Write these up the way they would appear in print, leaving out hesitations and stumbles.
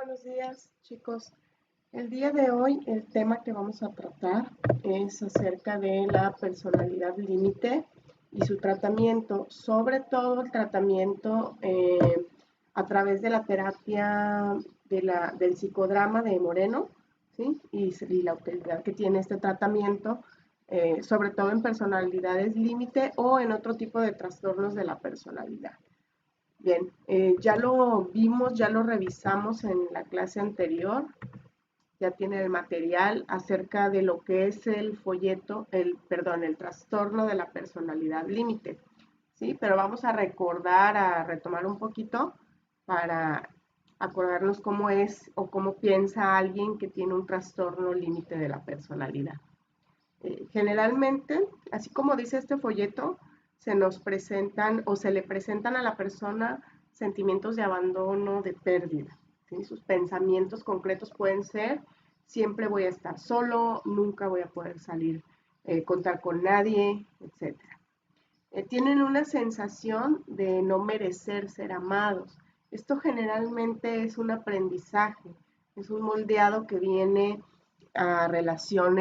buenos días, chicos. El día de hoy el tema que vamos a tratar es acerca de la personalidad límite y su tratamiento, sobre todo el tratamiento a través de la terapia del psicodrama de Moreno, ¿sí? Y la utilidad que tiene este tratamiento, sobre todo en personalidades límite o en otro tipo de trastornos de la personalidad. Bien, ya lo vimos, ya lo revisamos en la clase anterior, ya tiene el material acerca de lo que es el folleto, el trastorno de la personalidad límite, ¿sí? Pero vamos a recordar, a retomar un poquito para acordarnos cómo es o cómo piensa alguien que tiene un trastorno límite de la personalidad. Generalmente, así como dice este folleto, se nos presentan o se le presentan a la persona sentimientos de abandono, de pérdida. ¿Sí? Sus pensamientos concretos pueden ser, siempre voy a estar solo, nunca voy a poder salir, contar con nadie, etc. Tienen una sensación de no merecer ser amados. Esto generalmente es un aprendizaje, es un moldeado que viene a relación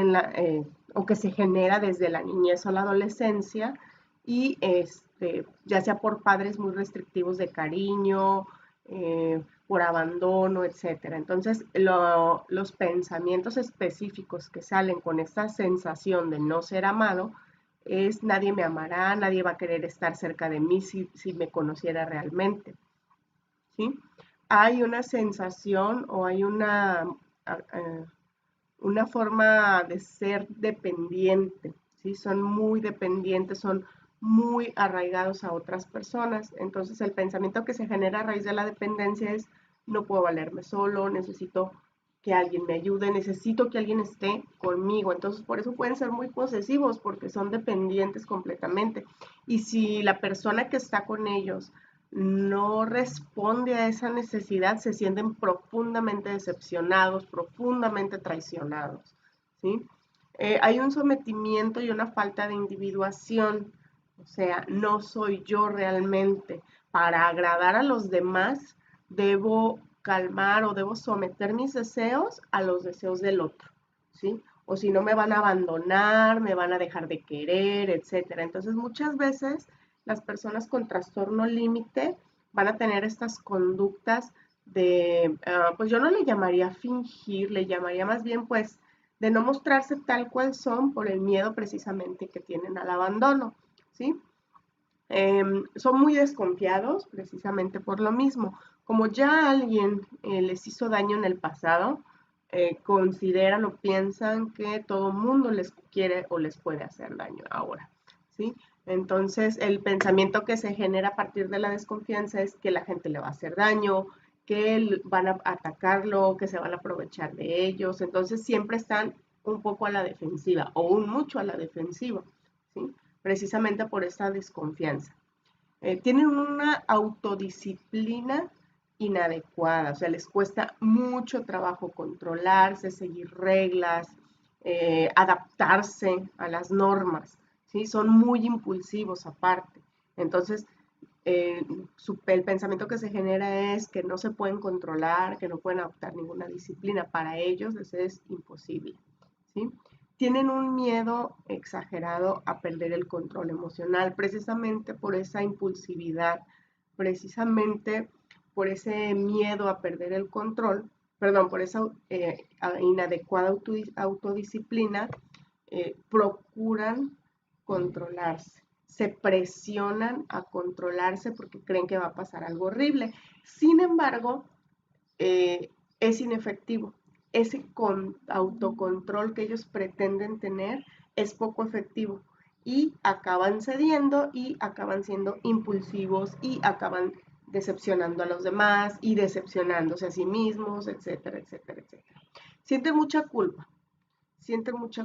o que se genera desde la niñez o la adolescencia y ya sea por padres muy restrictivos de cariño, por abandono, etcétera. Entonces, los pensamientos específicos que salen con esta sensación de no ser amado es nadie me amará, nadie va a querer estar cerca de mí si me conociera realmente, ¿sí? Hay una sensación o hay una forma de ser dependiente, ¿sí? Son muy dependientes, son muy arraigados a otras personas. Entonces el pensamiento que se genera a raíz de la dependencia es no puedo valerme solo, necesito que alguien me ayude, necesito que alguien esté conmigo. Entonces por eso pueden ser muy posesivos porque son dependientes completamente. Y si la persona que está con ellos no responde a esa necesidad, se sienten profundamente decepcionados, profundamente traicionados, ¿sí? Hay un sometimiento y una falta de individuación, o sea, no soy yo realmente. Para agradar a los demás, debo calmar o debo someter mis deseos a los deseos del otro, ¿sí? O si no me van a abandonar, me van a dejar de querer, etcétera. Entonces, muchas veces las personas con trastorno límite van a tener estas conductas de, pues yo no le llamaría fingir, le llamaría más bien pues de no mostrarse tal cual son por el miedo precisamente que tienen al abandono, ¿sí? Son muy desconfiados precisamente por lo mismo. Como ya alguien les hizo daño en el pasado, consideran o piensan que todo mundo les quiere o les puede hacer daño ahora, ¿sí? Entonces, el pensamiento que se genera a partir de la desconfianza es que la gente le va a hacer daño, que van a atacarlo, que se van a aprovechar de ellos. Entonces, siempre están un poco a la defensiva o un mucho a la defensiva, ¿sí? Precisamente por esta desconfianza. Tienen una autodisciplina inadecuada, o sea, les cuesta mucho trabajo controlarse, seguir reglas, adaptarse a las normas, ¿sí? Son muy impulsivos aparte. Entonces, el pensamiento que se genera es que no se pueden controlar, que no pueden adoptar ninguna disciplina. Para ellos eso es imposible, ¿sí? Tienen un miedo exagerado a perder el control emocional, precisamente por esa impulsividad, precisamente por ese miedo a perder el control, perdón, por esa inadecuada autodisciplina, procuran controlarse, se presionan a controlarse porque creen que va a pasar algo horrible. Sin embargo, es inefectivo. Ese autocontrol que ellos pretenden tener es poco efectivo y acaban cediendo y acaban siendo impulsivos y acaban decepcionando a los demás y decepcionándose a sí mismos, etcétera, etcétera, etcétera. Sienten mucha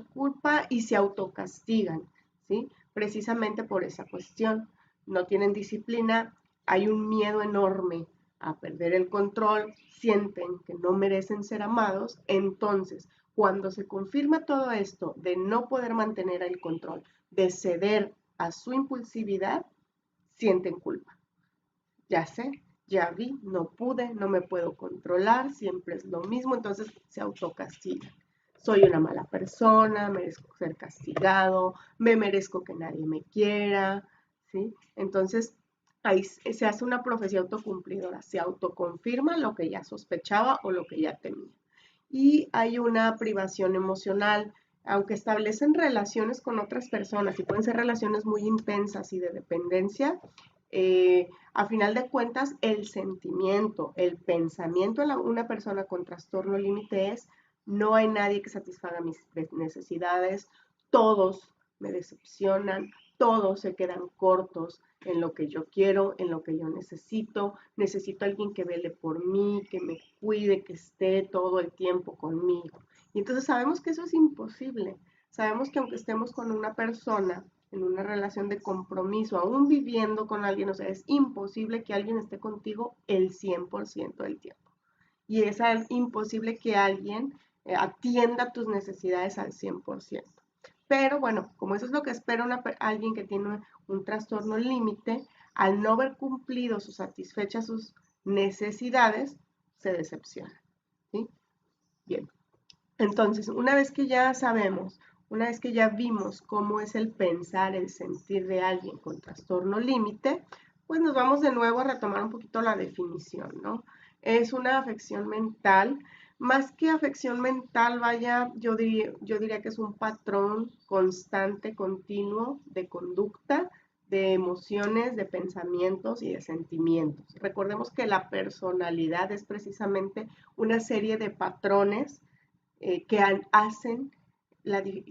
culpa y se autocastigan, ¿sí? Precisamente por esa cuestión. No tienen disciplina, hay un miedo enorme a perder el control, sienten que no merecen ser amados, entonces cuando se confirma todo esto de no poder mantener el control, de ceder a su impulsividad, sienten culpa. Ya sé, ya vi, no pude, no me puedo controlar, siempre es lo mismo, entonces se autocastigan. Soy una mala persona, merezco ser castigado, me merezco que nadie me quiera, ¿sí? Entonces, ahí se hace una profecía autocumplidora, se autoconfirma lo que ya sospechaba o lo que ya temía. Y hay una privación emocional, aunque establecen relaciones con otras personas y pueden ser relaciones muy intensas y de dependencia, a final de cuentas el sentimiento, el pensamiento de una persona con trastorno límite es: no hay nadie que satisfaga mis necesidades, todos me decepcionan, todos se quedan cortos en lo que yo quiero, en lo que yo necesito. Necesito a alguien que vele por mí, que me cuide, que esté todo el tiempo conmigo. Y entonces sabemos que eso es imposible. Sabemos que aunque estemos con una persona en una relación de compromiso, aún viviendo con alguien, o sea, es imposible que alguien esté contigo el 100% del tiempo. Y es imposible que alguien atienda tus necesidades al 100%. Pero bueno, como eso es lo que espera alguien que tiene un trastorno límite, al no haber cumplido o satisfechas sus necesidades, se decepciona. ¿Sí? Bien. Entonces, una vez que ya sabemos, una vez que ya vimos cómo es el pensar, el sentir de alguien con trastorno límite, pues nos vamos de nuevo a retomar un poquito la definición, ¿no? Es una afección mental. Más que afección mental, vaya, yo diría que es un patrón constante, continuo de conducta, de emociones, de pensamientos y de sentimientos. Recordemos que la personalidad es precisamente una serie de patrones que hacen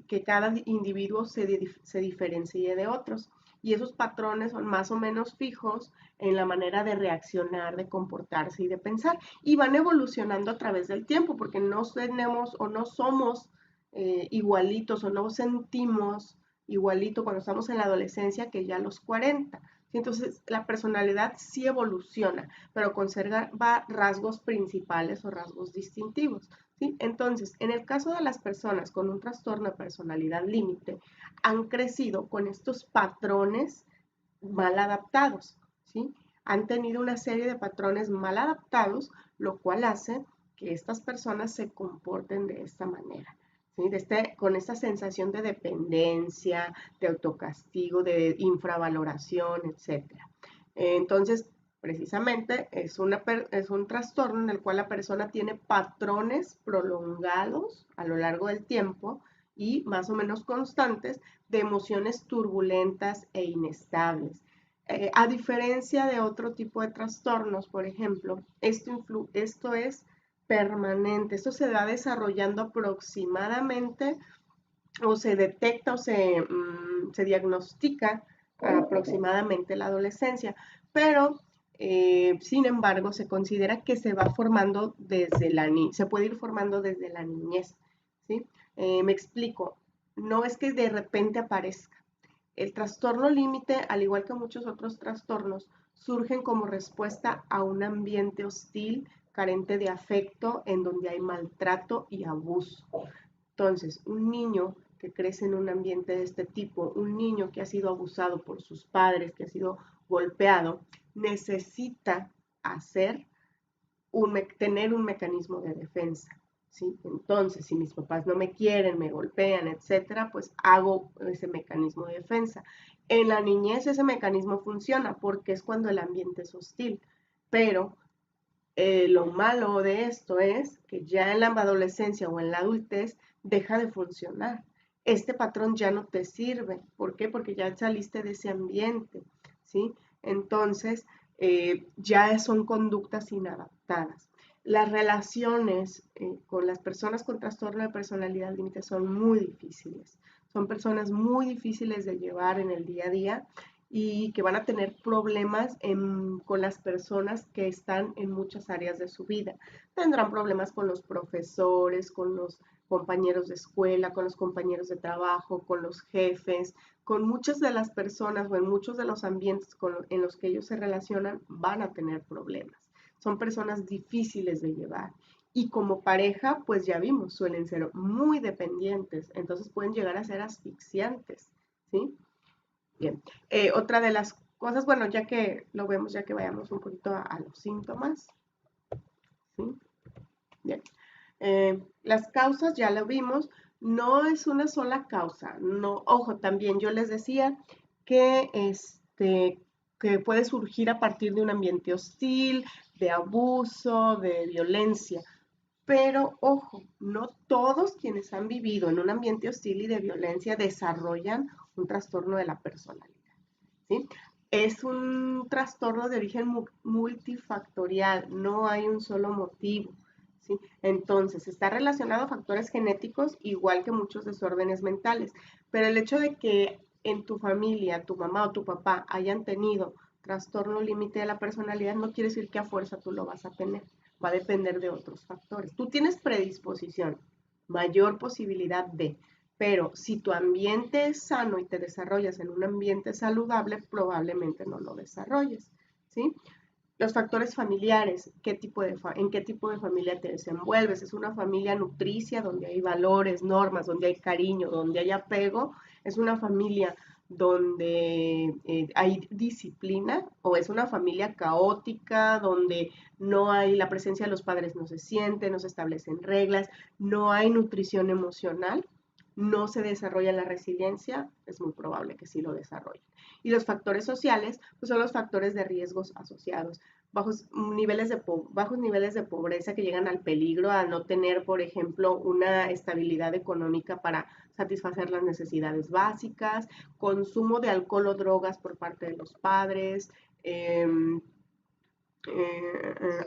que cada individuo se diferencie de otros. Y esos patrones son más o menos fijos en la manera de reaccionar, de comportarse y de pensar. Y van evolucionando a través del tiempo, porque no tenemos o no somos igualitos o no sentimos igualito cuando estamos en la adolescencia que ya a los 40. Entonces, la personalidad sí evoluciona, pero conserva rasgos principales o rasgos distintivos. ¿Sí? Entonces, en el caso de las personas con un trastorno de personalidad límite, han crecido con estos patrones mal adaptados, ¿sí? Han tenido una serie de patrones mal adaptados, lo cual hace que estas personas se comporten de esta manera, ¿sí? Con esta sensación de dependencia, de autocastigo, de infravaloración, etc. Entonces, precisamente es un trastorno en el cual la persona tiene patrones prolongados a lo largo del tiempo y más o menos constantes de emociones turbulentas e inestables. A diferencia de otro tipo de trastornos, por ejemplo, esto es permanente, esto se va desarrollando aproximadamente o se detecta o se diagnostica aproximadamente la adolescencia, pero sin embargo se considera que se va formando desde se puede ir formando desde la niñez, ¿sí? Me explico, no es que de repente aparezca. El trastorno límite, al igual que muchos otros trastornos, surgen como respuesta a un ambiente hostil, carente de afecto, en donde hay maltrato y abuso. Entonces, un niño que crece en un ambiente de este tipo, un niño que ha sido abusado por sus padres, que ha sido golpeado, necesita tener un mecanismo de defensa. ¿Sí? Entonces, si mis papás no me quieren, me golpean, etcétera, pues hago ese mecanismo de defensa. En la niñez ese mecanismo funciona porque es cuando el ambiente es hostil, pero lo malo de esto es que ya en la adolescencia o en la adultez deja de funcionar. Este patrón ya no te sirve. ¿Por qué? Porque ya saliste de ese ambiente, ¿sí? Entonces, ya son conductas inadaptadas. Las relaciones con las personas con trastorno de personalidad límite son muy difíciles. Son personas muy difíciles de llevar en el día a día y que van a tener problemas con las personas que están en muchas áreas de su vida. Tendrán problemas con los profesores, con los compañeros de escuela, con los compañeros de trabajo, con los jefes, con muchas de las personas o en muchos de los ambientes en los que ellos se relacionan, van a tener problemas. Son personas difíciles de llevar. Y como pareja, pues ya vimos, suelen ser muy dependientes, entonces pueden llegar a ser asfixiantes, ¿sí? Bien, otra de las cosas, bueno, ya que lo vemos, ya que vayamos un poquito a los síntomas, ¿sí? Bien. Las causas ya lo vimos, no es una sola causa, no, ojo, también yo les decía que, que puede surgir a partir de un ambiente hostil, de abuso, de violencia, pero ojo, no todos quienes han vivido en un ambiente hostil y de violencia desarrollan un trastorno de la personalidad, ¿sí? Es un trastorno de origen multifactorial, no hay un solo motivo, ¿sí? Entonces, está relacionado a factores genéticos igual que muchos desórdenes mentales, pero el hecho de que en tu familia, tu mamá o tu papá hayan tenido trastorno límite de la personalidad no quiere decir que a fuerza tú lo vas a tener, va a depender de otros factores. Tú tienes predisposición, mayor posibilidad de, pero si tu ambiente es sano y te desarrollas en un ambiente saludable, probablemente no lo desarrolles, ¿sí? Los factores familiares, ¿en qué tipo de familia te desenvuelves? ¿Es una familia nutricia donde hay valores, normas, donde hay cariño, donde hay apego? ¿Es una familia donde hay disciplina? ¿O es una familia caótica donde no hay la presencia de los padres, no se siente, no se establecen reglas, no hay nutrición emocional? ¿No se desarrolla la resiliencia? Es muy probable que sí lo desarrolle. Y los factores sociales, pues son los factores de riesgos asociados. Bajos niveles de pobreza que llegan al peligro a no tener, por ejemplo, una estabilidad económica para satisfacer las necesidades básicas, consumo de alcohol o drogas por parte de los padres,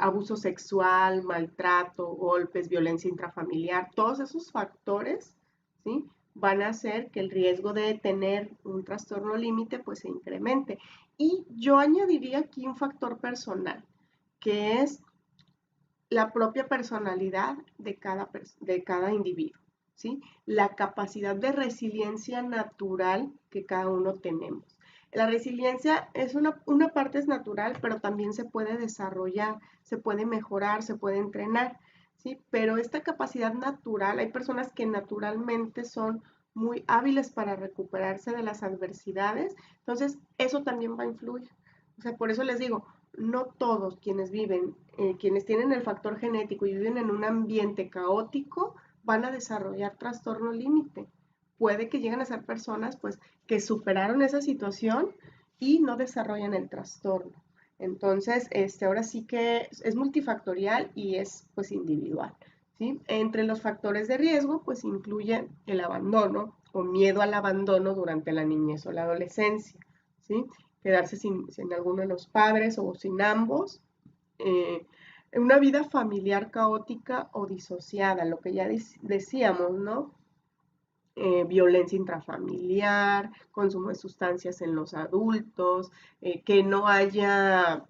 abuso sexual, maltrato, golpes, violencia intrafamiliar, todos esos factores, ¿sí? Van a hacer que el riesgo de tener un trastorno límite pues se incremente. Y yo añadiría aquí un factor personal, que es la propia personalidad de cada individuo, ¿sí? La capacidad de resiliencia natural que cada uno tenemos. La resiliencia es una parte es natural, pero también se puede desarrollar, se puede mejorar, se puede entrenar, ¿sí? Pero esta capacidad natural, hay personas que naturalmente son muy hábiles para recuperarse de las adversidades, entonces eso también va a influir. O sea, por eso les digo, no todos quienes viven, quienes tienen el factor genético y viven en un ambiente caótico, van a desarrollar trastorno límite. Puede que lleguen a ser personas pues que superaron esa situación y no desarrollan el trastorno. Entonces, ahora sí que es multifactorial y es pues individual, ¿sí? Entre los factores de riesgo pues incluye el abandono o miedo al abandono durante la niñez o la adolescencia, ¿sí? Quedarse sin alguno de los padres o sin ambos, eh, una vida familiar caótica o disociada, lo que ya decíamos, ¿no? Violencia intrafamiliar, consumo de sustancias en los adultos, que no haya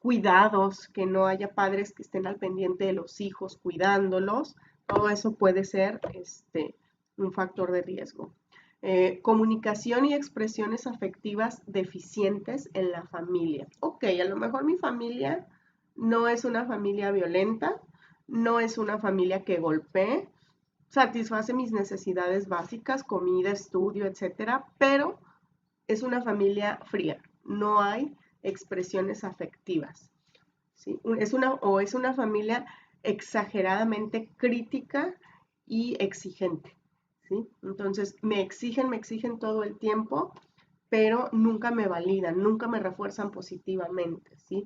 cuidados, que no haya padres que estén al pendiente de los hijos cuidándolos, todo eso puede ser un factor de riesgo. Comunicación y expresiones afectivas deficientes en la familia. Ok, a lo mejor mi familia no es una familia violenta, no es una familia que golpee, satisface mis necesidades básicas, comida, estudio, etcétera, pero es una familia fría, no hay expresiones afectivas, ¿sí? Es una familia exageradamente crítica y exigente, ¿sí? Entonces me exigen todo el tiempo, pero nunca me validan, nunca me refuerzan positivamente, ¿sí?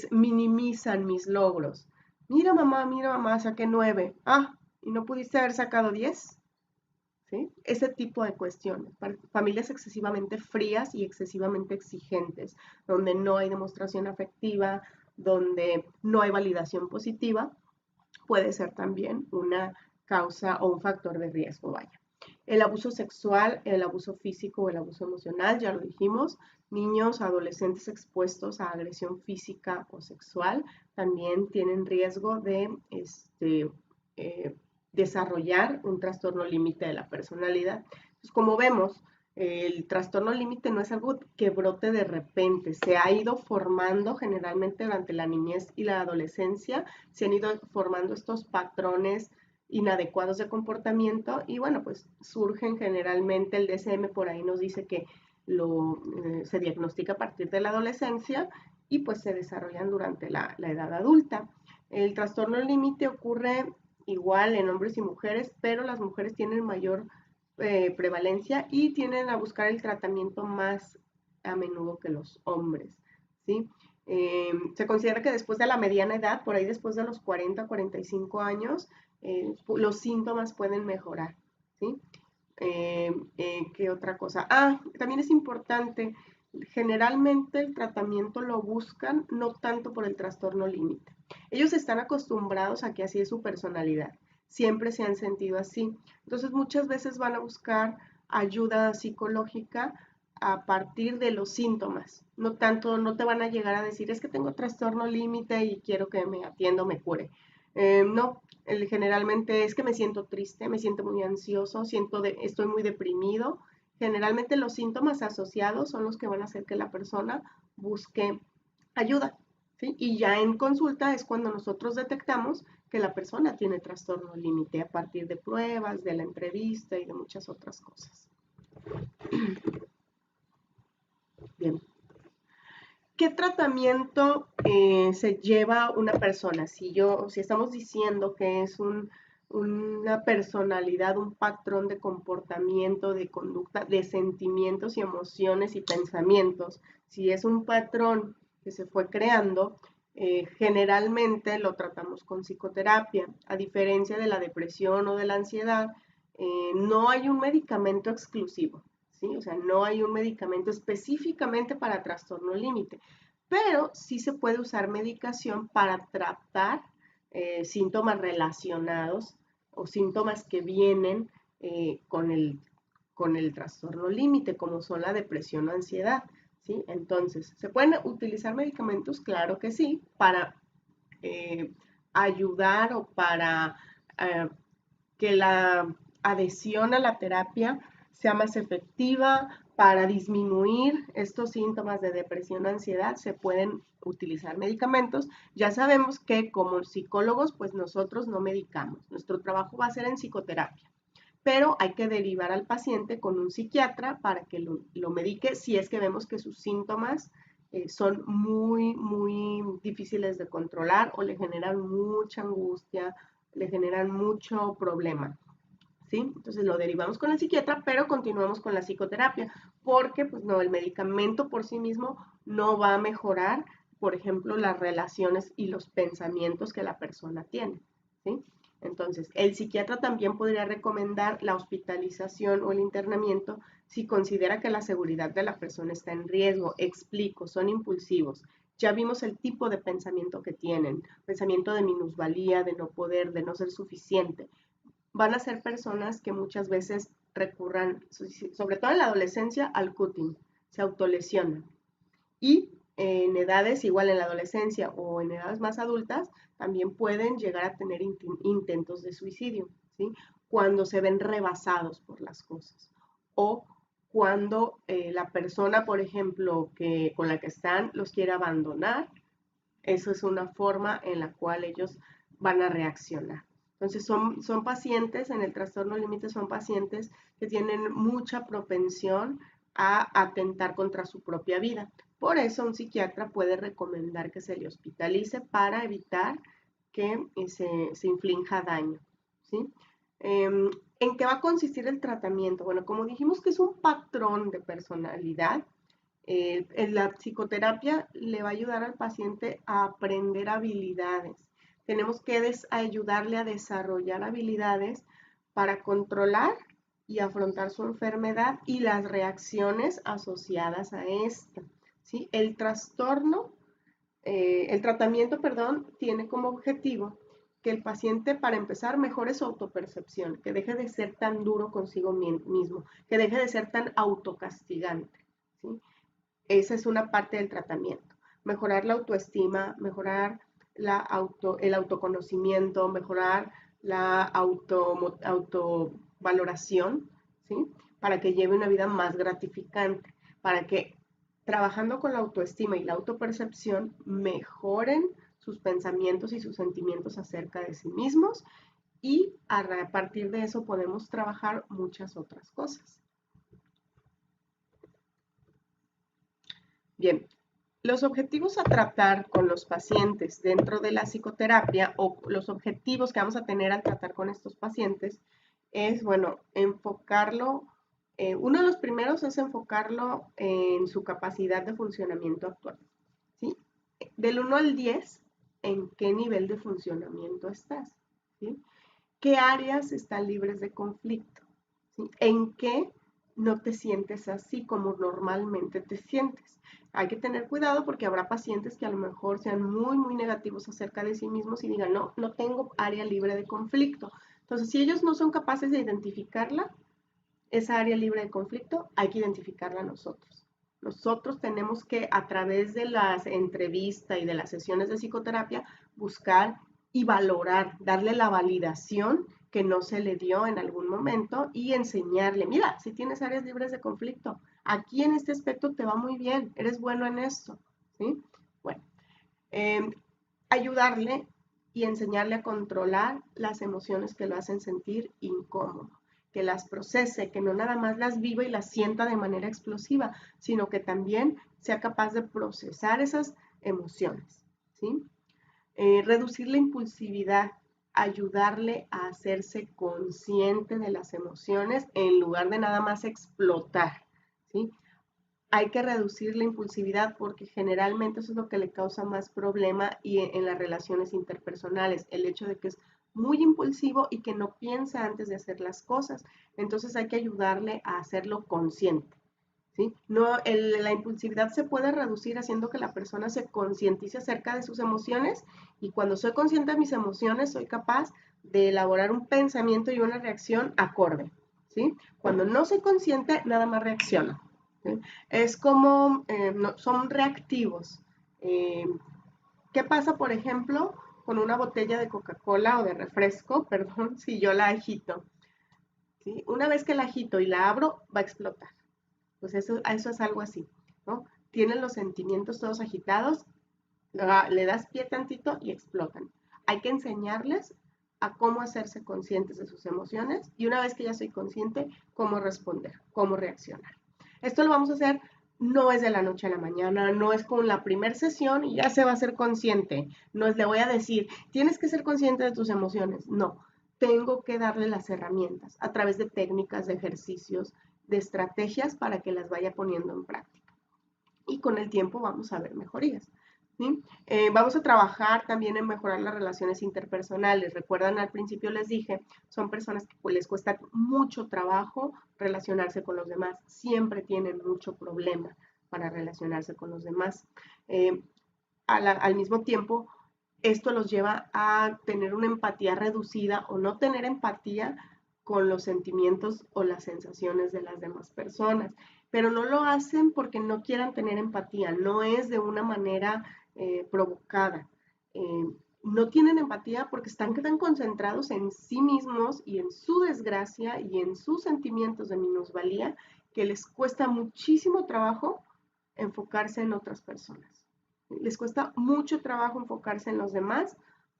Minimizan mis logros. Mira mamá, saqué 9. Ah, ¿y no pudiste haber sacado 10? ¿Sí? Ese tipo de cuestiones. Familias excesivamente frías y excesivamente exigentes, donde no hay demostración afectiva, donde no hay validación positiva, puede ser también una causa o un factor de riesgo, vaya. El abuso sexual, el abuso físico o el abuso emocional, ya lo dijimos, niños, adolescentes expuestos a agresión física o sexual también tienen riesgo de desarrollar un trastorno límite de la personalidad. Entonces, como vemos, el trastorno límite no es algo que brote de repente, se ha ido formando generalmente durante la niñez y la adolescencia, se han ido formando estos patrones inadecuados de comportamiento y bueno, pues surgen generalmente, el DSM por ahí nos dice que se diagnostica a partir de la adolescencia y pues se desarrollan durante la edad adulta. El trastorno límite ocurre igual en hombres y mujeres, pero las mujeres tienen mayor prevalencia y tienden a buscar el tratamiento más a menudo que los hombres, ¿sí? Se considera que después de la mediana edad, por ahí después de los 40, 45 años, los síntomas pueden mejorar, ¿sí? ¿Qué otra cosa? También es importante, generalmente el tratamiento lo buscan no tanto por el trastorno límite. Ellos están acostumbrados a que así es su personalidad, siempre se han sentido así. Entonces muchas veces van a buscar ayuda psicológica a partir de los síntomas. No tanto, no te van a llegar a decir, es que tengo trastorno límite y quiero que me atienda o me cure. No, generalmente es que me siento triste, me siento muy ansioso, estoy muy deprimido. Generalmente los síntomas asociados son los que van a hacer que la persona busque ayuda, ¿sí? Y ya en consulta es cuando nosotros detectamos que la persona tiene trastorno límite a partir de pruebas, de la entrevista y de muchas otras cosas. Bien. ¿Qué tratamiento se lleva una persona? Si estamos diciendo que es una personalidad, un patrón de comportamiento, de conducta, de sentimientos y emociones y pensamientos, si es un patrón que se fue creando, generalmente lo tratamos con psicoterapia. A diferencia de la depresión o de la ansiedad, no hay un medicamento exclusivo. ¿Sí? O sea, no hay un medicamento específicamente para trastorno límite, pero sí se puede usar medicación para tratar síntomas relacionados o síntomas que vienen con el trastorno límite, como son la depresión o ansiedad. ¿Sí? Entonces, ¿se pueden utilizar medicamentos? Claro que sí, para eh, ayudar o para que la adhesión a la terapia sea más efectiva. Para disminuir estos síntomas de depresión o ansiedad se pueden utilizar medicamentos. Ya sabemos que como psicólogos, pues nosotros no medicamos. Nuestro trabajo va a ser en psicoterapia, pero hay que derivar al paciente con un psiquiatra para que lo medique si es que vemos que sus síntomas son muy, muy difíciles de controlar o le generan mucha angustia, le generan mucho problema. ¿Sí? Entonces lo derivamos con el psiquiatra, pero continuamos con la psicoterapia, porque pues no, el medicamento por sí mismo no va a mejorar, por ejemplo, las relaciones y los pensamientos que la persona tiene. ¿Sí? Entonces, el psiquiatra también podría recomendar la hospitalización o el internamiento si considera que la seguridad de la persona está en riesgo. Explico, son impulsivos. Ya vimos el tipo de pensamiento que tienen, pensamiento de minusvalía, de no poder, de no ser suficiente. Van a ser personas que muchas veces recurran, sobre todo en la adolescencia, al cutting, se autolesionan. Y en edades, igual en la adolescencia o en edades más adultas, también pueden llegar a tener intentos de suicidio, ¿sí? Cuando se ven rebasados por las cosas. O cuando la persona, por ejemplo, con la que están, los quiere abandonar. Eso es una forma en la cual ellos van a reaccionar. Entonces son pacientes, en el trastorno límite son pacientes que tienen mucha propensión a atentar contra su propia vida. Por eso un psiquiatra puede recomendar que se le hospitalice para evitar que se inflinja daño. ¿Sí? ¿En qué va a consistir el tratamiento? Bueno, como dijimos que es un patrón de personalidad, la psicoterapia le va a ayudar al paciente a aprender habilidades. Tenemos que ayudarle a desarrollar habilidades para controlar y afrontar su enfermedad y las reacciones asociadas a esta. ¿Sí? El tratamiento, perdón, tiene como objetivo que el paciente, para empezar, mejore su autopercepción, que deje de ser tan duro consigo mismo, que deje de ser tan autocastigante. ¿Sí? Esa es una parte del tratamiento. Mejorar la autoestima, mejorar el autoconocimiento, mejorar la autovaloración, ¿sí? Para que lleve una vida más gratificante, para que trabajando con la autoestima y la autopercepción mejoren sus pensamientos y sus sentimientos acerca de sí mismos y a partir de eso podemos trabajar muchas otras cosas. Bien, los objetivos a tratar con los pacientes dentro de la psicoterapia o los objetivos que vamos a tener al tratar con estos pacientes es, bueno, enfocarlo, uno de los primeros es enfocarlo en su capacidad de funcionamiento actual, ¿sí? Del 1 al 10, ¿en qué nivel de funcionamiento estás? ¿Sí? ¿Qué áreas están libres de conflicto? ¿Sí? ¿En qué no te sientes así como normalmente te sientes? Hay que tener cuidado porque habrá pacientes que a lo mejor sean muy, muy negativos acerca de sí mismos y digan, no, no tengo área libre de conflicto. Entonces, si ellos no son capaces de identificarla, esa área libre de conflicto, hay que identificarla nosotros. Nosotros tenemos que, a través de las entrevistas y de las sesiones de psicoterapia, buscar y valorar, darle la validación que no se le dio en algún momento y enseñarle, mira, si tienes áreas libres de conflicto, aquí en este aspecto te va muy bien, eres bueno en esto, ¿sí? Bueno, eh, ayudarle y enseñarle a controlar las emociones que lo hacen sentir incómodo, que las procese, que no nada más las viva y las sienta de manera explosiva, sino que también sea capaz de procesar esas emociones, ¿sí? Reducir la impulsividad, ayudarle a hacerse consciente de las emociones en lugar de nada más explotar, ¿sí? Hay que reducir la impulsividad porque generalmente eso es lo que le causa más problema y en las relaciones interpersonales, el hecho de que es muy impulsivo y que no piensa antes de hacer las cosas. Entonces hay que ayudarle a hacerlo consciente. ¿Sí? No, la impulsividad se puede reducir haciendo que la persona se concientice acerca de sus emociones y cuando soy consciente de mis emociones soy capaz de elaborar un pensamiento y una reacción acorde. ¿Sí? Cuando no soy consciente, nada más reacciono. ¿Sí? Es como, no, son reactivos. Eh, ¿Qué pasa, por ejemplo, con una botella de Coca-Cola o de refresco? Perdón, si yo la agito. ¿Sí? Una vez que la agito y la abro, va a explotar. Pues eso es algo así, ¿no? Tienen los sentimientos todos agitados, le das pie tantito y explotan. Hay que enseñarles a cómo hacerse conscientes de sus emociones y una vez que ya soy consciente, cómo responder, cómo reaccionar. Esto lo vamos a hacer, no es de la noche a la mañana, no es con la primera sesión y ya se va a ser consciente. No es le voy a decir, tienes que ser consciente de tus emociones. No, tengo que darle las herramientas a través de técnicas, de ejercicios, de estrategias para que las vaya poniendo en práctica. Y con el tiempo vamos a ver mejorías. ¿Sí? Vamos a trabajar también en mejorar las relaciones interpersonales. Recuerdan, al principio les dije, son personas que les cuesta mucho trabajo relacionarse con los demás. Siempre tienen mucho problema para relacionarse con los demás. Eh, al mismo tiempo, esto los lleva a tener una empatía reducida o no tener empatía con los sentimientos o las sensaciones de las demás personas. Pero no lo hacen porque no quieran tener empatía, no es de una manera provocada. Eh, no tienen empatía porque están tan concentrados en sí mismos y en su desgracia y en sus sentimientos de minusvalía que les cuesta muchísimo trabajo enfocarse en otras personas. Les cuesta mucho trabajo enfocarse en los demás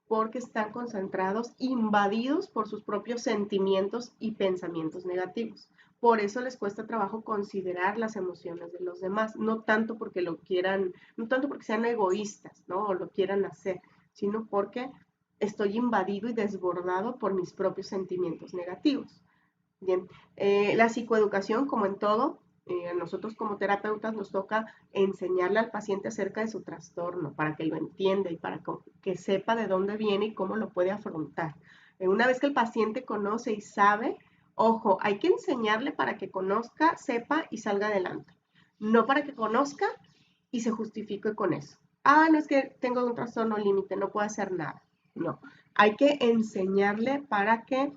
porque están concentrados, invadidos por sus propios sentimientos y pensamientos negativos. Por eso les cuesta trabajo considerar las emociones de los demás, no tanto porque lo quieran, no tanto porque sean egoístas, ¿no? O lo quieran hacer, sino porque estoy invadido y desbordado por mis propios sentimientos negativos. Bien, la psicoeducación, como en todo, a nosotros como terapeutas nos toca enseñarle al paciente acerca de su trastorno para que lo entienda y para que sepa de dónde viene y cómo lo puede afrontar. Una vez que el paciente conoce y sabe, ojo, hay que enseñarle para que conozca, sepa y salga adelante. No para que conozca y se justifique con eso. Ah, no es que tengo un trastorno límite, no puedo hacer nada. No, hay que enseñarle para que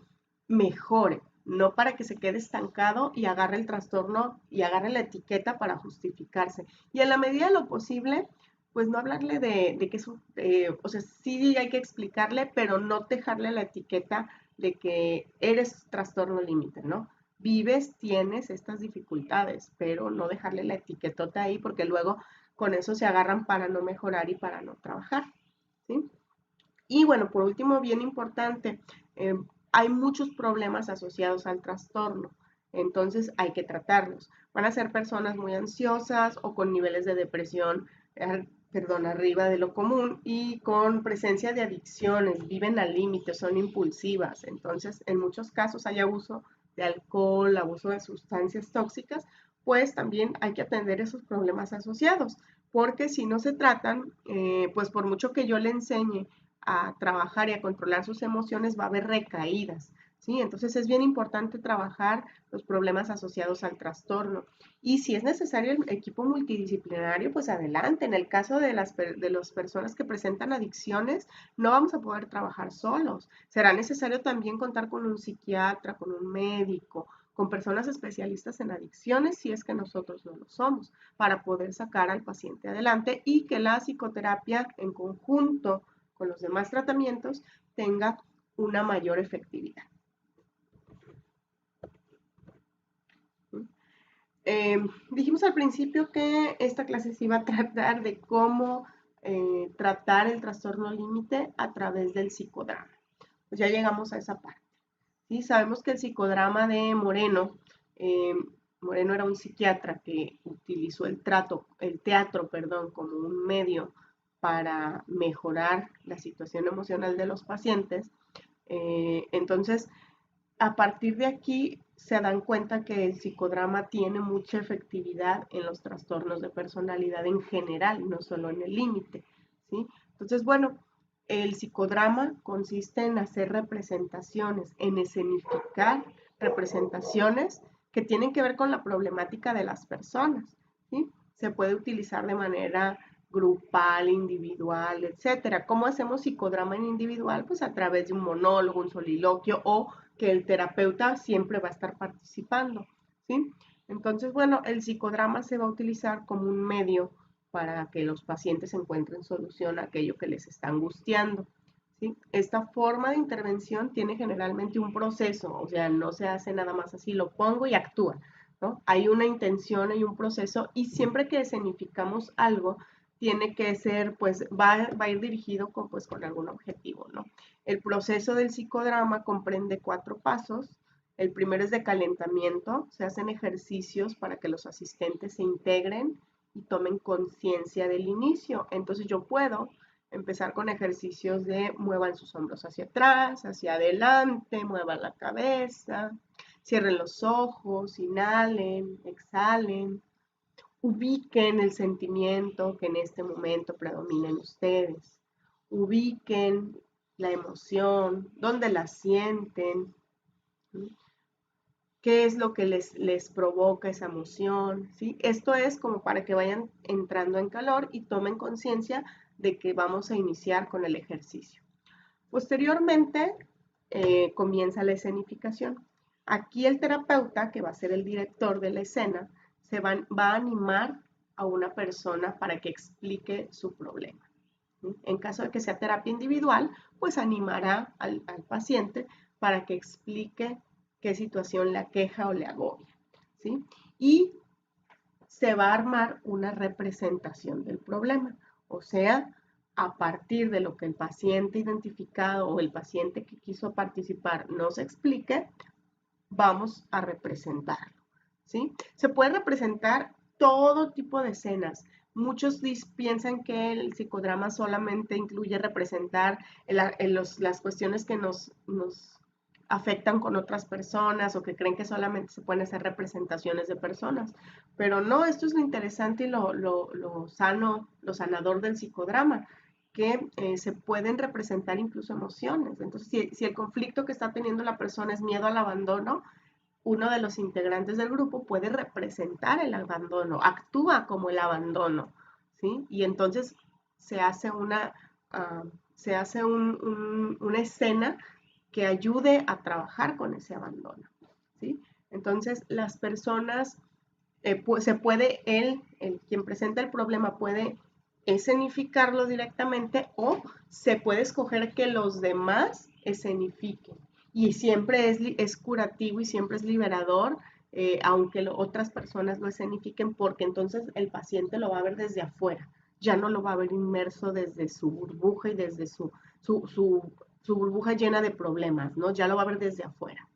mejore, no para que se quede estancado y agarre el trastorno y agarre la etiqueta para justificarse. Y en la medida de lo posible, pues no hablarle de que eso, o sea, sí hay que explicarle, pero no dejarle la etiqueta de que eres trastorno límite, ¿no? Vives, tienes estas dificultades, pero no dejarle la etiquetota ahí porque luego con eso se agarran para no mejorar y para no trabajar, ¿sí? Y bueno, por último, bien importante, hay muchos problemas asociados al trastorno. Entonces hay que tratarlos. Van a ser personas muy ansiosas o con niveles de depresión, arriba de lo común y con presencia de adicciones, viven al límite, son impulsivas. Entonces, en muchos casos hay abuso de alcohol, abuso de sustancias tóxicas, pues también hay que atender esos problemas asociados, porque si no se tratan, pues por mucho que yo le enseñe a trabajar y a controlar sus emociones, va a haber recaídas. ¿Sí? Entonces es bien importante trabajar los problemas asociados al trastorno. Y si es necesario el equipo multidisciplinario, pues adelante. En el caso de las personas que presentan adicciones, no vamos a poder trabajar solos. Será necesario también contar con un psiquiatra, con un médico, con personas especialistas en adicciones, si es que nosotros no lo somos, para poder sacar al paciente adelante y que la psicoterapia en conjunto con los demás tratamientos tenga una mayor efectividad. Dijimos al principio que esta clase se iba a tratar de cómo tratar el trastorno límite a través del psicodrama. Pues ya llegamos a esa parte. ¿Sí? Sabemos que el psicodrama de Moreno, eh, Moreno era un psiquiatra que utilizó el teatro, perdón, como un medio para mejorar la situación emocional de los pacientes. Entonces, a partir de aquí se dan cuenta que el psicodrama tiene mucha efectividad en los trastornos de personalidad en general, no solo en el límite, ¿sí? Entonces, bueno, el psicodrama consiste en hacer representaciones, en escenificar representaciones que tienen que ver con la problemática de las personas, ¿sí? Se puede utilizar de manera grupal, individual, etcétera. ¿Cómo hacemos psicodrama en individual? Pues a través de un monólogo, un soliloquio o que el terapeuta siempre va a estar participando, ¿sí? Entonces, bueno, el psicodrama se va a utilizar como un medio para que los pacientes encuentren solución a aquello que les está angustiando, ¿sí? Esta forma de intervención tiene generalmente un proceso, o sea, no se hace nada más así, lo pongo y actúa, ¿no? Hay una intención, hay un proceso y siempre que escenificamos algo, tiene que ser, pues, va a ir dirigido con algún objetivo, ¿no? El proceso del psicodrama comprende 4 pasos. El primero es de calentamiento, se hacen ejercicios para que los asistentes se integren y tomen conciencia del inicio. Entonces yo puedo empezar con ejercicios de muevan sus hombros hacia atrás, hacia adelante, muevan la cabeza, cierren los ojos, inhalen, exhalen, ubiquen el sentimiento que en este momento predomina en ustedes. Ubiquen la emoción, dónde la sienten, ¿sí? Qué es lo que les provoca esa emoción, ¿sí? Esto es como para que vayan entrando en calor y tomen conciencia de que vamos a iniciar con el ejercicio. Posteriormente, comienza la escenificación. Aquí el terapeuta, que va a ser el director de la escena, va a animar a una persona para que explique su problema. ¿Sí? En caso de que sea terapia individual, pues animará al paciente para que explique qué situación le aqueja o le agobia. ¿Sí? Y se va a armar una representación del problema, o sea, a partir de lo que el paciente identificado o el paciente que quiso participar nos explique, vamos a representarlo, ¿sí? Se puede representar todo tipo de escenas. Muchos piensan que el psicodrama solamente incluye representar las cuestiones que nos afectan con otras personas o que creen que solamente se pueden hacer representaciones de personas. Pero no, esto es lo interesante y lo sano, lo sanador del psicodrama, que se pueden representar incluso emociones. Entonces, si el conflicto que está teniendo la persona es miedo al abandono, uno de los integrantes del grupo puede representar el abandono, actúa como el abandono, ¿sí? Y entonces se hace una escena que ayude a trabajar con ese abandono, ¿sí? Entonces las personas, se puede, quien presenta el problema puede escenificarlo directamente o se puede escoger que los demás escenifiquen. Y siempre es curativo y siempre es liberador, aunque otras personas lo escenifiquen, porque entonces el paciente lo va a ver desde afuera, ya no lo va a ver inmerso desde su burbuja y desde su burbuja llena de problemas, ¿no? Ya lo va a ver desde afuera,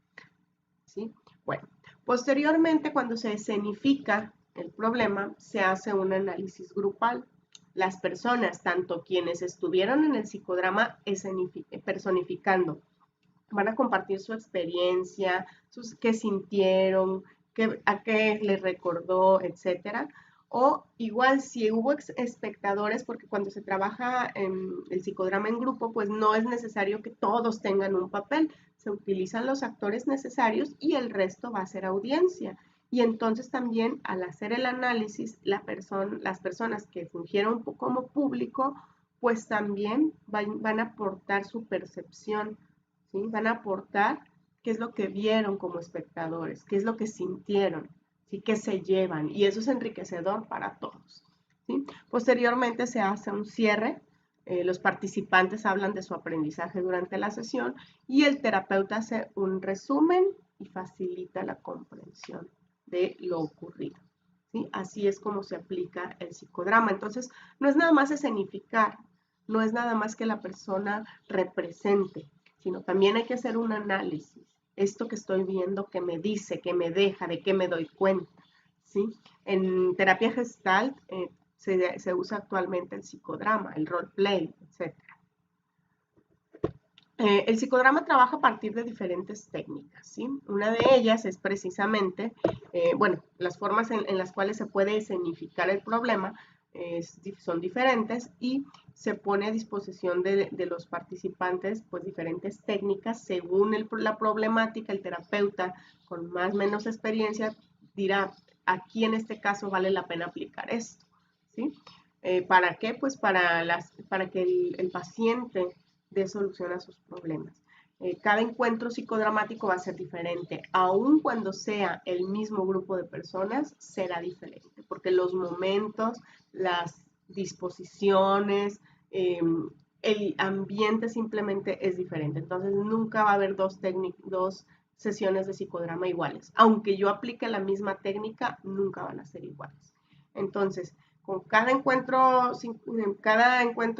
¿sí? Bueno, Posteriormente, cuando se escenifica el problema, se hace un análisis grupal. Las personas, tanto quienes estuvieron en el psicodrama personificando, van a compartir su experiencia, qué sintieron, a qué les recordó, etcétera. O igual si hubo espectadores, porque cuando se trabaja en el psicodrama en grupo, pues no es necesario que todos tengan un papel. Se utilizan los actores necesarios y el resto va a ser audiencia. Y entonces también al hacer el análisis, las personas que fungieron como público, pues también van a aportar su percepción, ¿sí? Van a aportar qué es lo que vieron como espectadores, qué es lo que sintieron, ¿sí? Qué se llevan, y eso es enriquecedor para todos, ¿sí? Posteriormente se hace un cierre, los participantes hablan de su aprendizaje durante la sesión y el terapeuta hace un resumen y facilita la comprensión de lo ocurrido, ¿sí? Así es como se aplica el psicodrama. Entonces, no es nada más escenificar, no es nada más que la persona represente, sino también hay que hacer un análisis. Esto que estoy viendo, que me dice, que me deja, de qué me doy cuenta, ¿sí? En terapia Gestalt se usa actualmente el psicodrama, el roleplay, etc. El psicodrama trabaja a partir de diferentes técnicas, ¿sí? Una de ellas es precisamente, bueno, las formas en las cuales se puede escenificar el problema son diferentes y se pone a disposición de los participantes pues diferentes técnicas según la problemática. El terapeuta con más o menos experiencia dirá, aquí en este caso vale la pena aplicar esto, ¿sí? ¿Para qué? Pues para que el paciente dé solución a sus problemas. Cada encuentro psicodramático va a ser diferente, aun cuando sea el mismo grupo de personas, será diferente, porque los momentos, las disposiciones, el ambiente simplemente es diferente. Entonces nunca va a haber dos sesiones de psicodrama iguales. Aunque yo aplique la misma técnica, nunca van a ser iguales. Entonces, con cada encuentro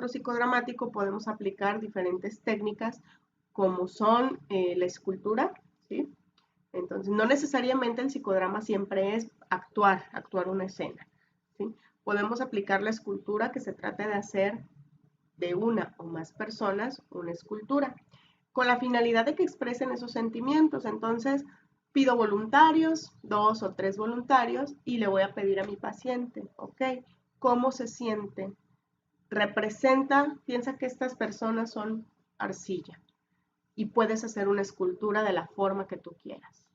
psicodramático podemos aplicar diferentes técnicas como son la escultura, ¿sí? Entonces, no necesariamente el psicodrama siempre es actuar una escena, ¿sí? Podemos aplicar la escultura, que se trata de hacer de una o más personas una escultura, con la finalidad de que expresen esos sentimientos. Entonces, pido voluntarios, 2 o 3 voluntarios, y le voy a pedir a mi paciente, ¿ok? ¿Cómo se siente? Piensa que estas personas son arcilla y puedes hacer una escultura de la forma que tú quieras.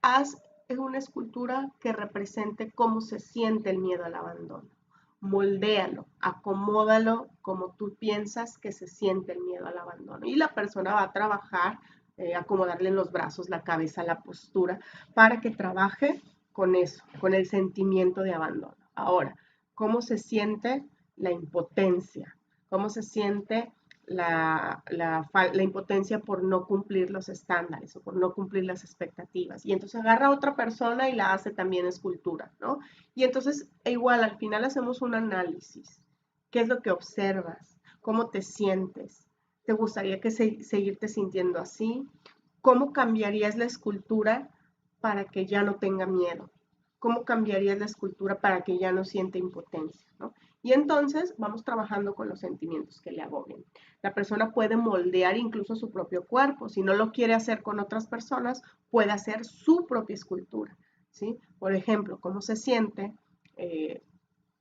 Haz una escultura que represente cómo se siente el miedo al abandono. Moldéalo, acomódalo como tú piensas que se siente el miedo al abandono. Y la persona va a trabajar, acomodarle los brazos, la cabeza, la postura, para que trabaje con eso, con el sentimiento de abandono. Ahora, ¿cómo se siente la impotencia? ¿Cómo se siente la impotencia por no cumplir los estándares o por no cumplir las expectativas? Y entonces agarra a otra persona y la hace también escultura, ¿no? Y entonces igual al final hacemos un análisis. ¿Qué es lo que observas? ¿Cómo te sientes? ¿Te gustaría seguirte sintiendo así? ¿Cómo cambiarías la escultura para que ya no tenga miedo? ¿Cómo cambiarías la escultura para que ya no sienta impotencia, ¿no? Y entonces vamos trabajando con los sentimientos que le agobian. La persona puede moldear incluso su propio cuerpo. Si no lo quiere hacer con otras personas, puede hacer su propia escultura, ¿sí? Por ejemplo, ¿cómo se siente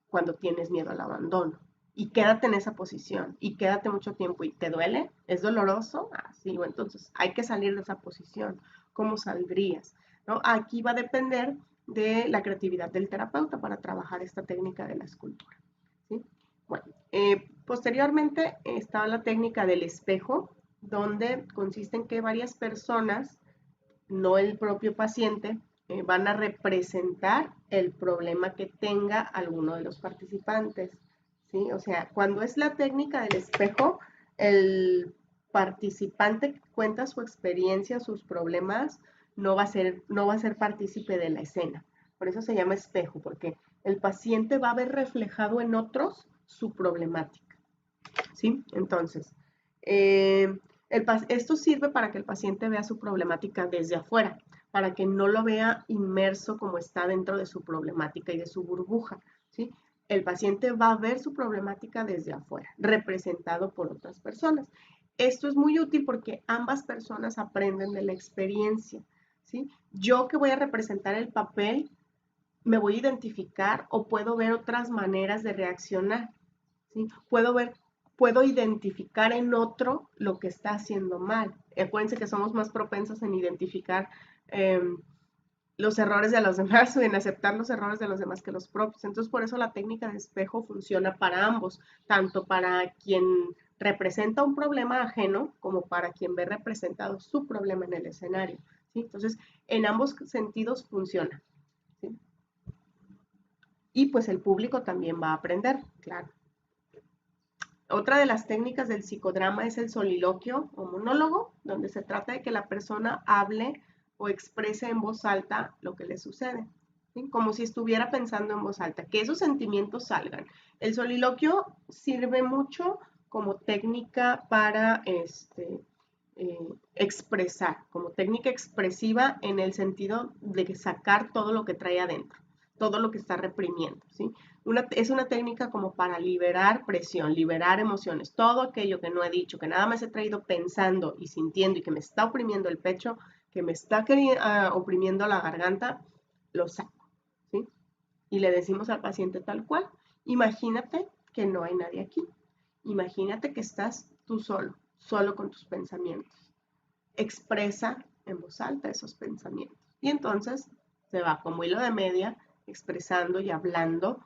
cuando tienes miedo al abandono? Y quédate en esa posición y quédate mucho tiempo. ¿Y te duele? ¿Es doloroso? Ah, sí, bueno, entonces hay que salir de esa posición. ¿Cómo saldrías? ¿No? Aquí va a depender de la creatividad del terapeuta para trabajar esta técnica de la escultura, ¿sí? Bueno, posteriormente está la técnica del espejo, donde consiste en que varias personas, no el propio paciente, van a representar el problema que tenga alguno de los participantes, ¿sí? O sea, cuando es la técnica del espejo, el participante cuenta su experiencia, sus problemas, no va a ser partícipe de la escena. Por eso se llama espejo, porque el paciente va a ver reflejado en otros su problemática, ¿sí? Entonces, esto sirve para que el paciente vea su problemática desde afuera, para que no lo vea inmerso como está dentro de su problemática y de su burbuja, ¿sí? El paciente va a ver su problemática desde afuera, representado por otras personas. Esto es muy útil porque ambas personas aprenden de la experiencia, ¿sí? Yo que voy a representar el papel, me voy a identificar o puedo ver otras maneras de reaccionar, ¿sí? Puedo identificar en otro lo que está haciendo mal. Acuérdense que somos más propensos en identificar eh, los errores de los demás o en aceptar los errores de los demás que los propios. Entonces, por eso la técnica de espejo funciona para ambos, tanto para quien representa un problema ajeno como para quien ve representado su problema en el escenario, ¿sí? Entonces, en ambos sentidos funciona, ¿sí? Y pues el público también va a aprender, claro. Otra de las técnicas del psicodrama es el soliloquio o monólogo, donde se trata de que la persona hable o exprese en voz alta lo que le sucede, ¿sí? Como si estuviera pensando en voz alta, que esos sentimientos salgan. El soliloquio sirve mucho como técnica para expresar, como técnica expresiva en el sentido de sacar todo lo que trae adentro, todo lo que está reprimiendo, ¿sí? Es una técnica como para liberar presión, liberar emociones, todo aquello que no he dicho, que nada más he traído pensando y sintiendo y que me está oprimiendo el pecho, que me está oprimiendo la garganta, lo saco, ¿sí? Y le decimos al paciente tal cual, imagínate que no hay nadie aquí, imagínate que estás tú solo, solo con tus pensamientos, expresa en voz alta esos pensamientos. Y entonces se va como hilo de media expresando y hablando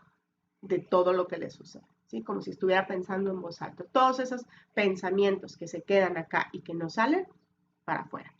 de todo lo que le sucede, ¿sí? Como si estuviera pensando en voz alta. Todos esos pensamientos que se quedan acá y que no salen, para afuera.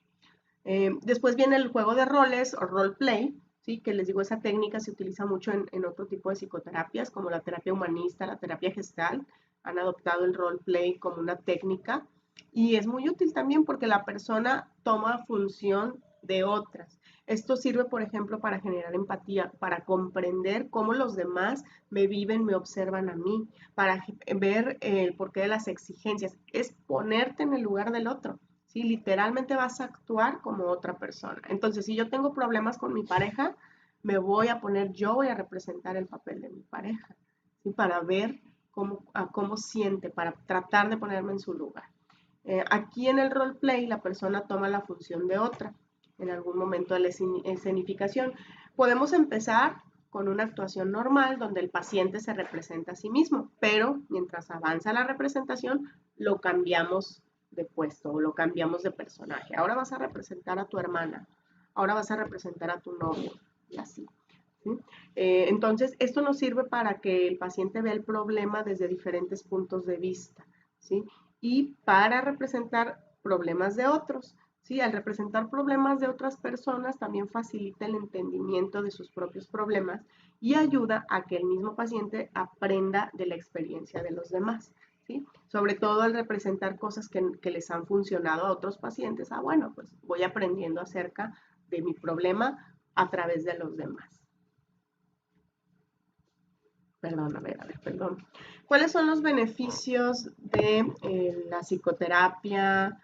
Después viene el juego de roles o roleplay, ¿sí? Que les digo, esa técnica se utiliza mucho en otro tipo de psicoterapias, como la terapia humanista, la terapia gestal. Han adoptado el roleplay como una técnica y es muy útil también porque la persona toma función de otras. Esto sirve, por ejemplo, para generar empatía, para comprender cómo los demás me viven, me observan a mí, para ver el porqué de las exigencias. Es ponerte en el lugar del otro, ¿sí? Literalmente vas a actuar como otra persona. Entonces, si yo tengo problemas con mi pareja, me voy a poner, yo voy a representar el papel de mi pareja, ¿sí? Para ver cómo siente, para tratar de ponerme en su lugar. Aquí en el roleplay la persona toma la función de otra en algún momento de la escenificación. Podemos empezar con una actuación normal donde el paciente se representa a sí mismo, pero mientras avanza la representación lo cambiamos de puesto o lo cambiamos de personaje. Ahora vas a representar a tu hermana, ahora vas a representar a tu novio y así. ¿Sí? Entonces, esto nos sirve para que el paciente vea el problema desde diferentes puntos de vista, ¿sí? Y para representar problemas de otros, ¿sí? Al representar problemas de otras personas también facilita el entendimiento de sus propios problemas y ayuda a que el mismo paciente aprenda de la experiencia de los demás, ¿sí? Sobre todo al representar cosas que les han funcionado a otros pacientes. Bueno, pues voy aprendiendo acerca de mi problema a través de los demás. Perdón, perdón. ¿Cuáles son los beneficios de la psicoterapia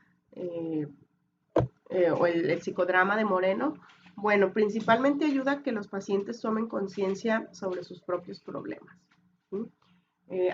o el psicodrama de Moreno? Bueno, principalmente ayuda a que los pacientes tomen conciencia sobre sus propios problemas, ¿sí?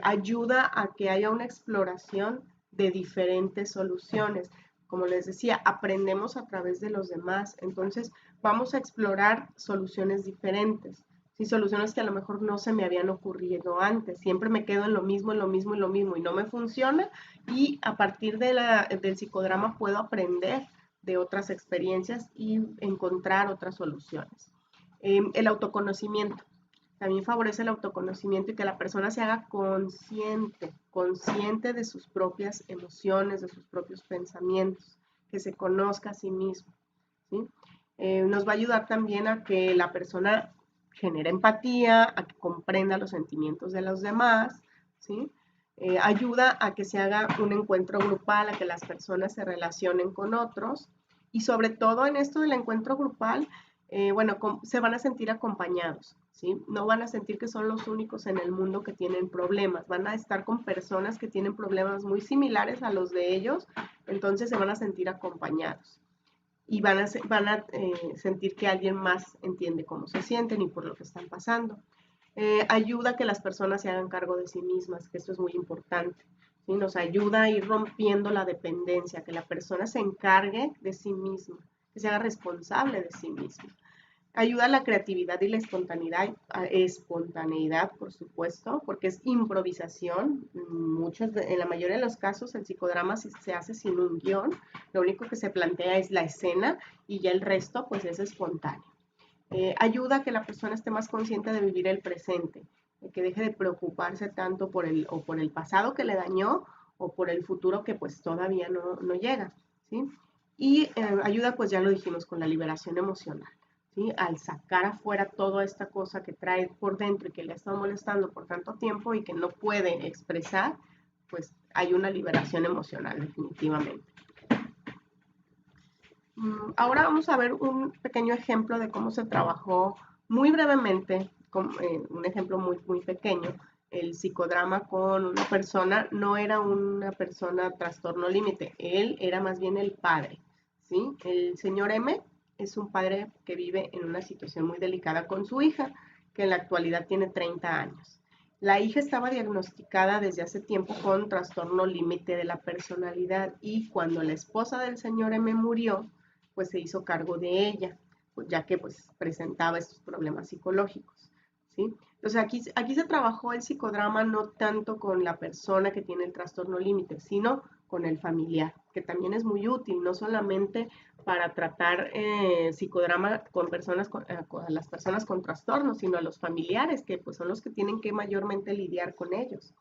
Ayuda a que haya una exploración de diferentes soluciones. Como les decía, aprendemos a través de los demás, entonces vamos a explorar soluciones diferentes. Sí, soluciones que a lo mejor no se me habían ocurrido antes. Siempre me quedo en lo mismo, en lo mismo, en lo mismo y no me funciona. Y a partir del psicodrama puedo aprender de otras experiencias y encontrar otras soluciones. El autoconocimiento. También favorece el autoconocimiento y que la persona se haga consciente de sus propias emociones, de sus propios pensamientos, que se conozca a sí mismo, ¿sí? Nos va a ayudar también a que la persona genere empatía, a que comprenda los sentimientos de los demás, ¿sí? Ayuda a que se haga un encuentro grupal, a que las personas se relacionen con otros y sobre todo en esto del encuentro grupal, bueno, se van a sentir acompañados, ¿sí? No van a sentir que son los únicos en el mundo que tienen problemas, van a estar con personas que tienen problemas muy similares a los de ellos, entonces se van a sentir acompañados. y van a sentir que alguien más entiende cómo se sienten y por lo que están pasando. Ayuda a que las personas se hagan cargo de sí mismas, que esto es muy importante. ¿Sí? Nos ayuda a ir rompiendo la dependencia, que la persona se encargue de sí misma, que se haga responsable de sí misma. Ayuda a la creatividad y la espontaneidad, por supuesto, porque es improvisación. En la mayoría de los casos el psicodrama se hace sin un guión, lo único que se plantea es la escena y ya el resto pues es espontáneo. Ayuda a que la persona esté más consciente de vivir el presente, que deje de preocuparse tanto por el pasado que le dañó o por el futuro que pues todavía no llega, ¿sí? Y ayuda, pues ya lo dijimos, con la liberación emocional, ¿sí? Al sacar afuera toda esta cosa que trae por dentro y que le ha estado molestando por tanto tiempo y que no puede expresar, pues hay una liberación emocional definitivamente. Ahora vamos a ver un pequeño ejemplo de cómo se trabajó muy brevemente, un ejemplo muy pequeño, el psicodrama con una persona. No era una persona trastorno límite, él era más bien el padre, ¿sí? El señor M es un padre que vive en una situación muy delicada con su hija, que en la actualidad tiene 30 años. La hija estaba diagnosticada desde hace tiempo con trastorno límite de la personalidad y cuando la esposa del señor M murió, pues se hizo cargo de ella, pues, ya que pues presentaba estos problemas psicológicos, ¿sí? Entonces aquí se trabajó el psicodrama no tanto con la persona que tiene el trastorno límite, sino con el familiar, que también es muy útil, no solamente para tratar psicodrama con las personas con trastornos, sino a los familiares, que pues son los que tienen que mayormente lidiar con ellos.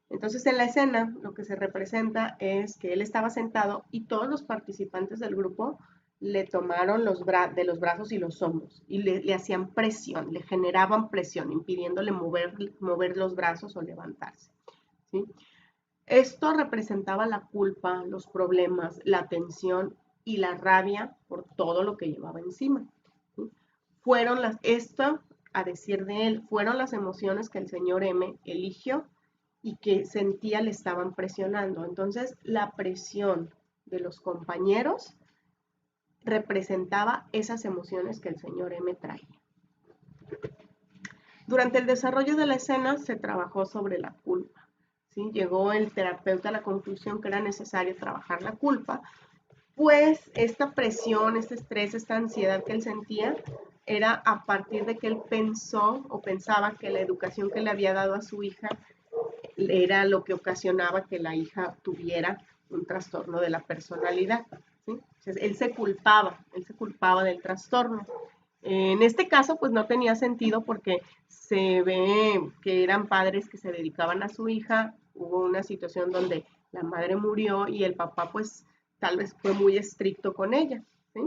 Entonces en la escena lo que se representa es que él estaba sentado y todos los participantes del grupo le tomaron de los brazos y los hombros y le hacían presión, le generaban presión, impidiéndole mover los brazos o levantarse, ¿sí? Esto representaba la culpa, los problemas, la tensión y la rabia por todo lo que llevaba encima, ¿sí? Esto, a decir de él, fueron las emociones que el señor M eligió y que sentía le estaban presionando. Entonces, la presión de los compañeros representaba esas emociones que el señor M traía. Durante el desarrollo de la escena se trabajó sobre la culpa, ¿sí? Llegó el terapeuta a la conclusión que era necesario trabajar la culpa, pues esta presión, este estrés, esta ansiedad que él sentía era a partir de que él pensó o pensaba que la educación que le había dado a su hija era lo que ocasionaba que la hija tuviera un trastorno de la personalidad, ¿sí? Entonces, él se culpaba del trastorno. En este caso, pues no tenía sentido porque se ve que eran padres que se dedicaban a su hija, hubo una situación donde la madre murió y el papá pues tal vez fue muy estricto con ella, ¿sí?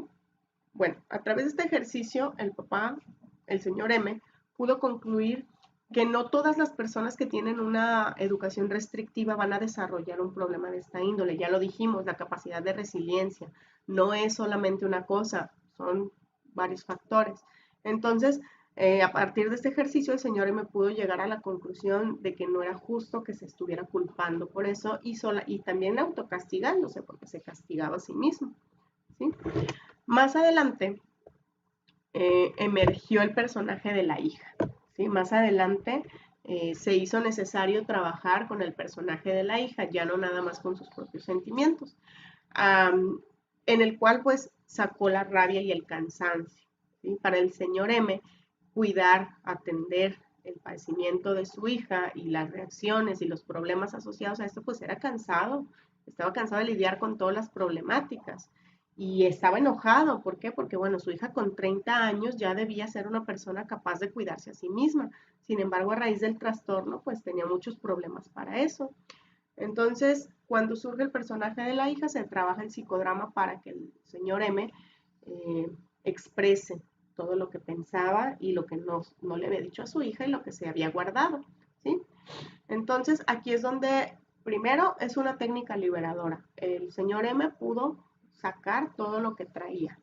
Bueno, a través de este ejercicio, el papá, el señor M, pudo concluir que no todas las personas que tienen una educación restrictiva van a desarrollar un problema de esta índole. Ya lo dijimos, la capacidad de resiliencia no es solamente una cosa, son varios factores. Entonces, a partir de este ejercicio, el señor M pudo llegar a la conclusión de que no era justo que se estuviera culpando por eso y también autocastigándose porque se castigaba a sí mismo, ¿sí? Más adelante emergió el personaje de la hija, ¿sí? Más adelante se hizo necesario trabajar con el personaje de la hija, ya no nada más con sus propios sentimientos, en el cual pues sacó la rabia y el cansancio, ¿sí? Para el señor M, cuidar, atender el padecimiento de su hija y las reacciones y los problemas asociados a esto, pues era cansado, estaba cansado de lidiar con todas las problemáticas y estaba enojado. ¿Por qué? Porque, bueno, su hija con 30 años ya debía ser una persona capaz de cuidarse a sí misma. Sin embargo, a raíz del trastorno, pues tenía muchos problemas para eso. Entonces, cuando surge el personaje de la hija, se trabaja el psicodrama para que el señor M exprese todo lo que pensaba y lo que no le había dicho a su hija y lo que se había guardado, ¿sí? Entonces, aquí es donde, primero, es una técnica liberadora. El señor M pudo sacar todo lo que traía.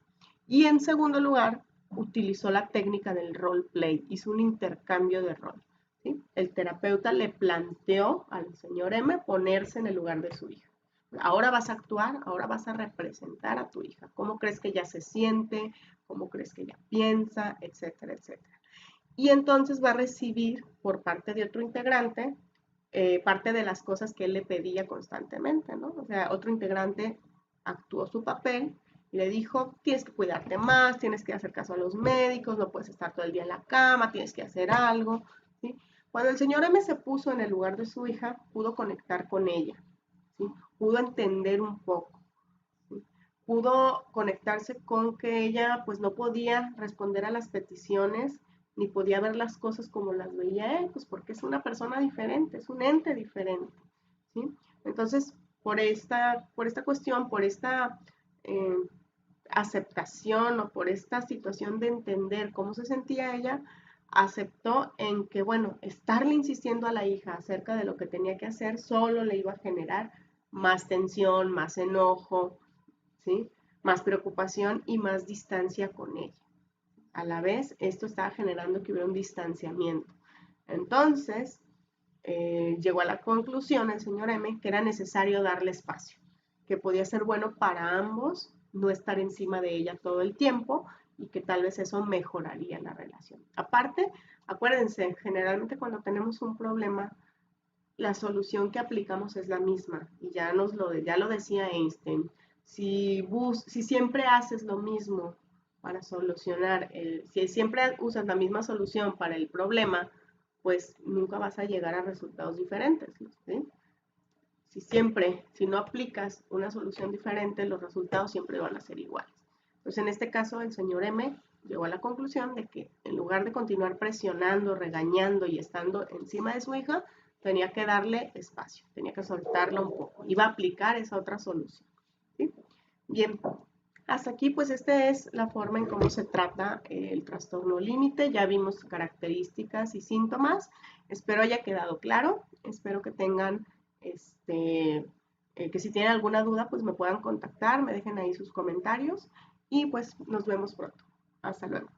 Y en segundo lugar, utilizó la técnica del role play, hizo un intercambio de rol, ¿sí? El terapeuta le planteó al señor M ponerse en el lugar de su hija. Ahora vas a actuar, ahora vas a representar a tu hija. ¿Cómo crees que ella se siente? ¿Cómo crees que ella piensa? Etcétera, etcétera. Y entonces va a recibir por parte de otro integrante parte de las cosas que él le pedía constantemente, ¿no? O sea, otro integrante actuó su papel y le dijo, tienes que cuidarte más, tienes que hacer caso a los médicos, no puedes estar todo el día en la cama, tienes que hacer algo, ¿sí? Cuando el señor M se puso en el lugar de su hija, pudo conectar con ella, ¿sí? Pudo entender un poco, ¿sí? Pudo conectarse con que ella pues no podía responder a las peticiones ni podía ver las cosas como las veía él, pues porque es una persona diferente, es un ente diferente, ¿sí? Entonces, por esta cuestión, por esta eh, aceptación o por esta situación de entender cómo se sentía ella, aceptó en que, bueno, estarle insistiendo a la hija acerca de lo que tenía que hacer solo le iba a generar más tensión, más enojo, ¿sí? Más preocupación y más distancia con ella. A la vez, esto estaba generando que hubiera un distanciamiento. Entonces, llegó a la conclusión el señor M que era necesario darle espacio, que podía ser bueno para ambos no estar encima de ella todo el tiempo y que tal vez eso mejoraría la relación. Aparte, acuérdense, generalmente cuando tenemos un problema, la solución que aplicamos es la misma y ya lo decía Einstein, si siempre haces lo mismo para solucionar, si siempre usas la misma solución para el problema, pues nunca vas a llegar a resultados diferentes, ¿sí? Si no aplicas una solución diferente, los resultados siempre van a ser iguales. Entonces, en este caso, el señor M llegó a la conclusión de que en lugar de continuar presionando, regañando y estando encima de su hija, tenía que darle espacio, tenía que soltarla un poco. Iba a aplicar esa otra solución, ¿sí? Bien, hasta aquí pues esta es la forma en cómo se trata el trastorno límite. Ya vimos características y síntomas. Espero haya quedado claro. Espero que tengan, que si tienen alguna duda pues me puedan contactar, me dejen ahí sus comentarios y pues nos vemos pronto. Hasta luego.